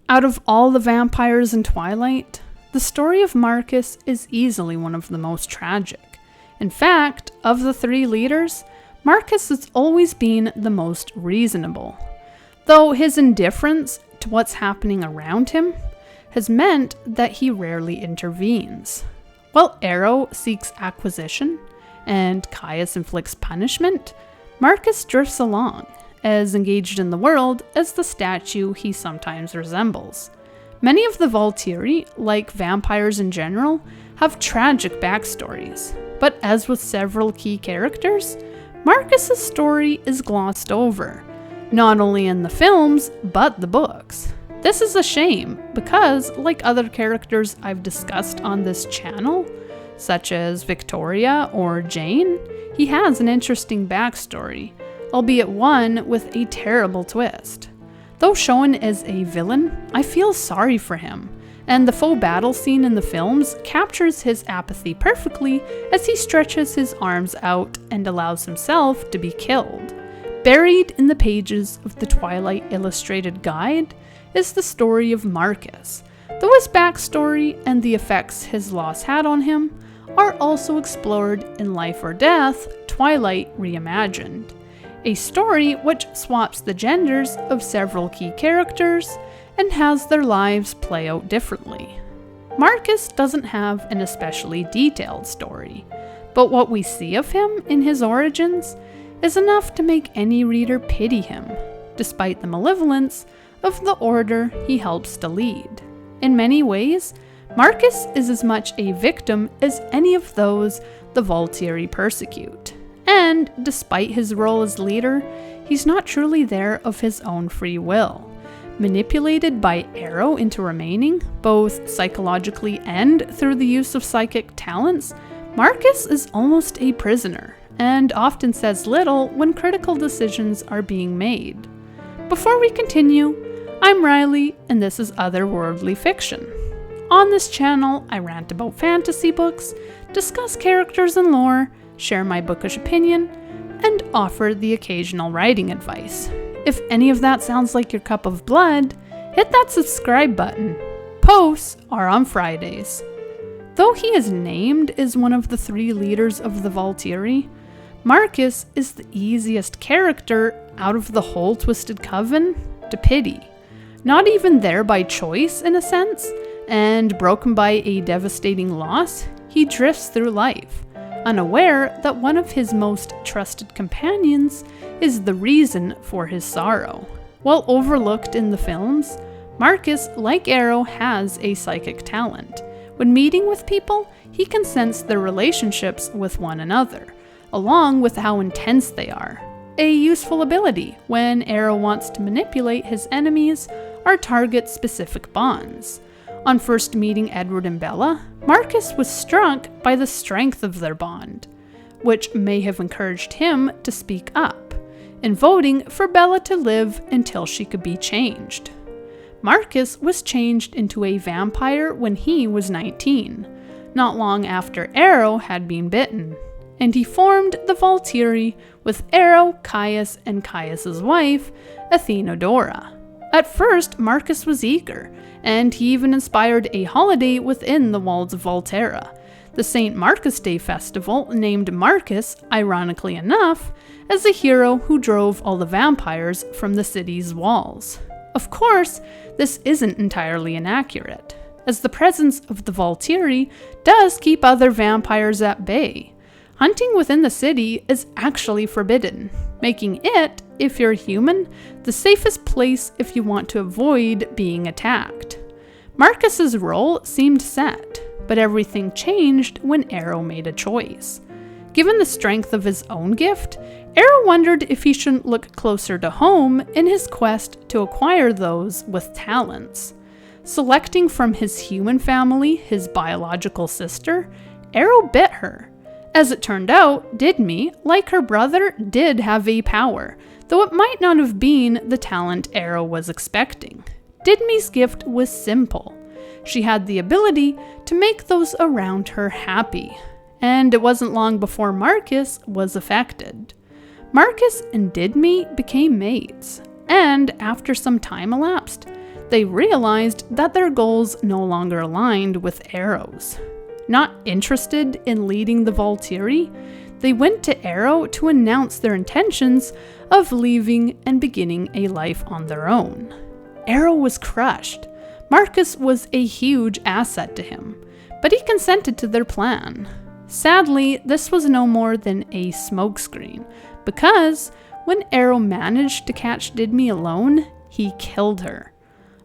Out of all the vampires in Twilight, the story of Marcus is easily one of the most tragic. In fact, of the three leaders, Marcus has always been the most reasonable, though his indifference to what's happening around him has meant that he rarely intervenes. While Aro seeks acquisition and Caius inflicts punishment, Marcus drifts along, as engaged in the world as the statue he sometimes resembles. Many of the Volturi, like vampires in general, have tragic backstories, but as with several key characters, Marcus's story is glossed over, not only in the films, but the books. This is a shame, because like other characters I've discussed on this channel, such as Victoria or Jane, he has an interesting backstory, albeit one with a terrible twist. Though shown as a villain, I feel sorry for him, and the faux battle scene in the films captures his apathy perfectly as he stretches his arms out and allows himself to be killed. Buried in the pages of the Twilight Illustrated Guide is the story of Marcus, though his backstory and the effects his loss had on him are also explored in Life or Death, Twilight Reimagined, a story which swaps the genders of several key characters and has their lives play out differently. Marcus doesn't have an especially detailed story, but what we see of him in his origins is enough to make any reader pity him, despite the malevolence of the order he helps to lead. In many ways, Marcus is as much a victim as any of those the Volturi persecute. And despite his role as leader, he's not truly there of his own free will. Manipulated by Aro into remaining, both psychologically and through the use of psychic talents, Marcus is almost a prisoner, and often says little when critical decisions are being made. Before we continue, I'm Riley, and this is Otherworldly Fiction. On this channel, I rant about fantasy books, discuss characters and lore, share my bookish opinion, and offer the occasional writing advice. If any of that sounds like your cup of blood, hit that subscribe button. Posts are on Fridays. Though he is named as one of the three leaders of the Volturi, Marcus is the easiest character out of the whole Twisted Coven to pity. Not even there by choice, in a sense, and broken by a devastating loss, he drifts through life, unaware that one of his most trusted companions is the reason for his sorrow. While overlooked in the films, Marcus, like Aro, has a psychic talent. When meeting with people, he can sense their relationships with one another, along with how intense they are. A useful ability when Aro wants to manipulate his enemies or target specific bonds. On first meeting Edward and Bella, Marcus was struck by the strength of their bond, which may have encouraged him to speak up, in voting for Bella to live until she could be changed. Marcus was changed into a vampire when he was 19, not long after Aro had been bitten, and he formed the Volturi with Aro, Caius, and Caius's wife, Athenodora. At first, Marcus was eager, and he even inspired a holiday within the walls of Volterra, the St. Marcus Day festival, named Marcus, ironically enough, as a hero who drove all the vampires from the city's walls. Of course, this isn't entirely inaccurate, as the presence of the Volturi does keep other vampires at bay. Hunting within the city is actually forbidden, making it, if you're human, the safest place if you want to avoid being attacked. Marcus's role seemed set, but everything changed when Aro made a choice. Given the strength of his own gift, Aro wondered if he shouldn't look closer to home in his quest to acquire those with talents. Selecting from his human family his biological sister, Aro bit her. As it turned out, Didme, like her brother, did have a power, though it might not have been the talent Aro was expecting. Didme's gift was simple. She had the ability to make those around her happy, and it wasn't long before Marcus was affected. Marcus and Didme became mates, and after some time elapsed, they realized that their goals no longer aligned with Arrow's. Not interested in leading the Volturi, they went to Arrow to announce their intentions of leaving and beginning a life on their own. Arrow was crushed. Marcus was a huge asset to him, but he consented to their plan. Sadly, this was no more than a smokescreen, because when Arrow managed to catch Didmi alone, he killed her.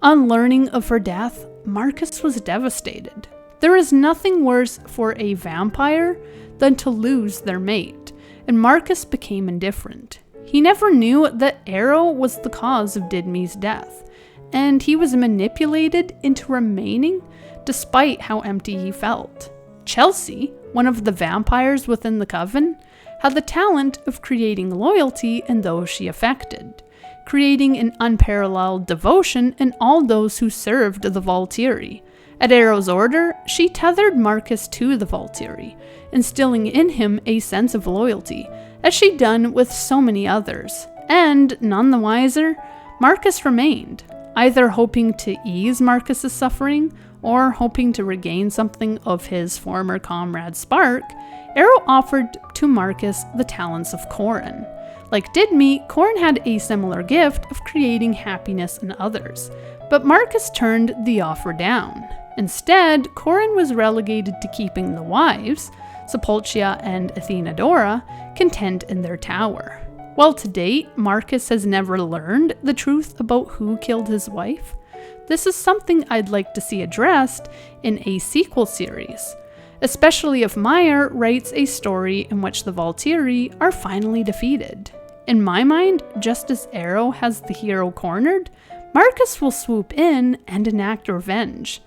On learning of her death, Marcus was devastated. There is nothing worse for a vampire than to lose their mate, and Marcus became indifferent. He never knew that Arrow was the cause of Didmi's death, and he was manipulated into remaining despite how empty he felt. Chelsea, one of the vampires within the coven, had the talent of creating loyalty in those she affected, creating an unparalleled devotion in all those who served the Volturi. At Arrow's order, she tethered Marcus to the Volturi, instilling in him a sense of loyalty, as she'd done with so many others. And, none the wiser, Marcus remained, either hoping to ease Marcus's suffering, or hoping to regain something of his former comrade Spark. Arrow offered to Marcus the talents of Corin. Like Didmi, Corin had a similar gift of creating happiness in others, but Marcus turned the offer down. Instead, Corin was relegated to keeping the wives, Sepulchia and Athenadora, content in their tower. While to date, Marcus has never learned the truth about who killed his wife, this is something I'd like to see addressed in a sequel series, especially if Meyer writes a story in which the Volturi are finally defeated. In my mind, just as Arrow has the hero cornered, Marcus will swoop in and enact revenge.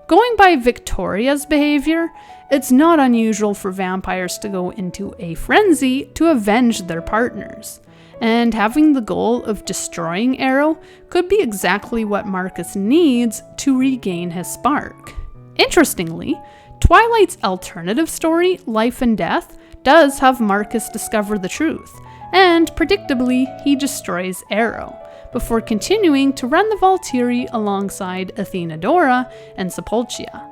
Going by Victoria's behavior, it's not unusual for vampires to go into a frenzy to avenge their partners, and having the goal of destroying Arrow could be exactly what Marcus needs to regain his spark. Interestingly, Twilight's alternative story, Life and Death, does have Marcus discover the truth, and predictably, he destroys Arrow, before continuing to run the Volturi alongside Athenadora and Sepulchia.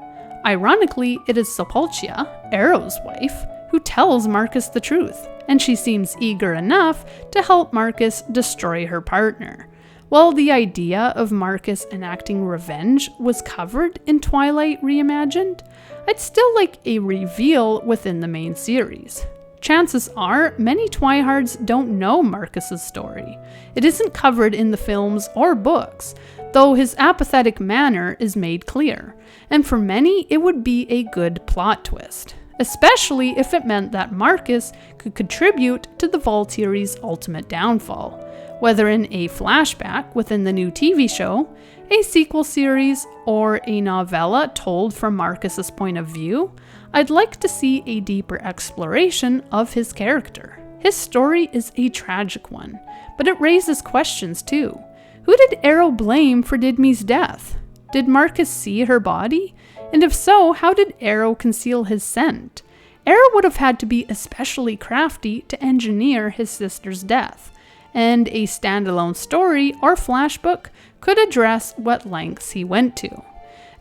Ironically, it is Sepulchia, Arrow's wife, who tells Marcus the truth, and she seems eager enough to help Marcus destroy her partner. While the idea of Marcus enacting revenge was covered in Twilight Reimagined, I'd still like a reveal within the main series. Chances are, many Twihards don't know Marcus's story. It isn't covered in the films or books, though his apathetic manner is made clear, and for many it would be a good plot twist, especially if it meant that Marcus could contribute to the Volturi's ultimate downfall, whether in a flashback within the new TV show, a sequel series, or a novella told from Marcus's point of view. I'd like to see a deeper exploration of his character. His story is a tragic one, but it raises questions too. Who did Arrow blame for Didmi's death? Did Marcus see her body? And if so, how did Arrow conceal his scent? Arrow would have had to be especially crafty to engineer his sister's death, and a standalone story or flashbook could address what lengths he went to.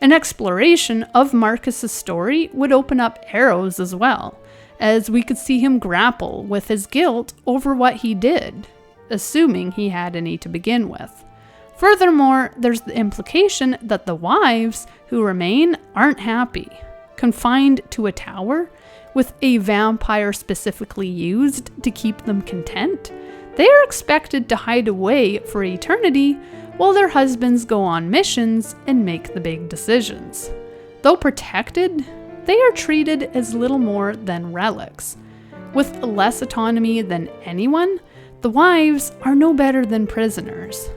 An exploration of Marcus's story would open up Arrow's as well, as we could see him grapple with his guilt over what he did, assuming he had any to begin with. Furthermore, there's the implication that the wives who remain aren't happy. Confined to a tower, with a vampire specifically used to keep them content, they are expected to hide away for eternity while their husbands go on missions and make the big decisions. Though protected, they are treated as little more than relics. With less autonomy than anyone, the wives are no better than prisoners.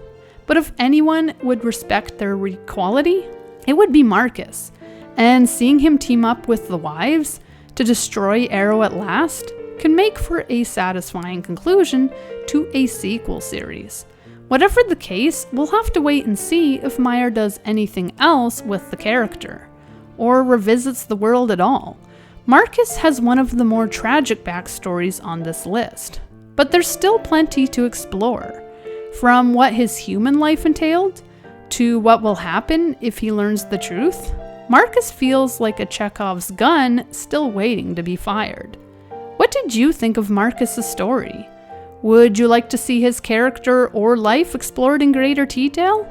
But if anyone would respect their equality, it would be Marcus, and seeing him team up with the wives to destroy Arrow at last can make for a satisfying conclusion to a sequel series. Whatever the case, we'll have to wait and see if Meyer does anything else with the character, or revisits the world at all. Marcus has one of the more tragic backstories on this list, but there's still plenty to explore. From what his human life entailed, to what will happen if he learns the truth, Marcus feels like a Chekhov's gun still waiting to be fired. What did you think of Marcus's story? Would you like to see his character or life explored in greater detail?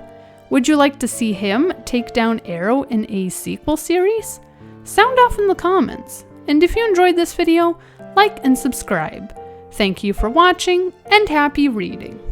Would you like to see him take down Arrow in a sequel series? Sound off in the comments. And if you enjoyed this video, like and subscribe. Thank you for watching, and happy reading!